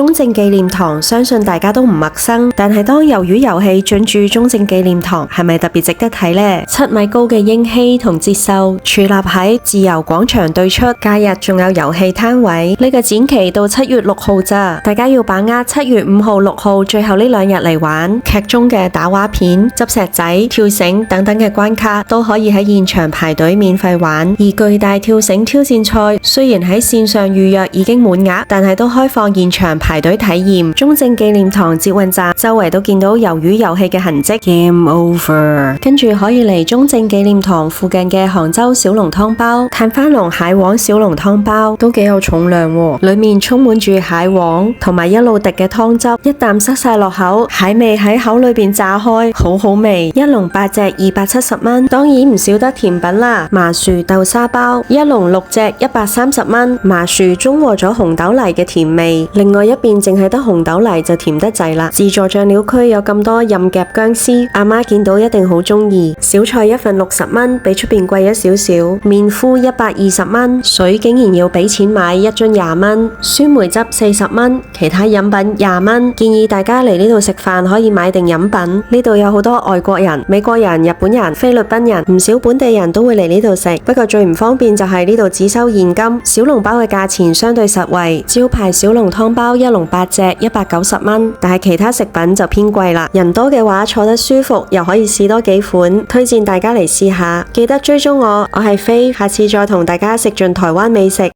中正紀念堂相信大家都唔陌生，但係當魷魚遊戲進駐中正紀念堂，係咪特別值得睇呢？7米高嘅英熙同節秀矗立喺自由廣場對出，假日仲有遊戲攤位。呢個展期到7月6號咋，大家要把握7月5號、6號最後呢2日嚟玩。劇中嘅打畫片、執石仔、跳繩等等嘅關卡都可以喺現場排隊免費玩。而巨大跳繩挑戰賽雖然喺線上預約已經滿額，但係都開放現場排隊體驗。中正紀念堂捷運站周圍都見到魷魚遊戲嘅痕跡。Game over， 跟住可以嚟中正紀念堂附近嘅杭州小籠湯包，炭番龍蟹黃小籠湯包都幾有重量喎，裏面充滿住蟹黃同埋一路滴嘅湯汁，一啖塞晒落口，蟹味喺口裏邊炸開，好好味。一籠8隻270蚊，當然唔少得甜品啦，麻薯豆沙包一籠6隻130蚊，麻薯中和咗紅豆泥嘅甜味，另外一邊淨係得紅豆泥就甜得滯啦。自助醬料區有咁多任夾薑絲，阿媽見到一定好中意。小菜一份60蚊，比出邊貴咗少少。麵糊120蚊，水竟然要俾錢買，1樽20蚊。酸梅汁40蚊，其他飲品20蚊。建議大家嚟呢度食飯可以買定飲品。呢度有好多外國人、美國人、日本人、菲律賓人，唔少本地人都會嚟呢度食。不過最唔方便就係呢度只收現金。小籠包嘅價錢相對實惠，招牌小籠湯包一籠8隻190蚊，但係其他食品就偏貴啦。人多嘅話坐得舒服，又可以試多幾款，推薦大家嚟試下。記得追蹤我係飛，下次再同大家食盡台灣美食。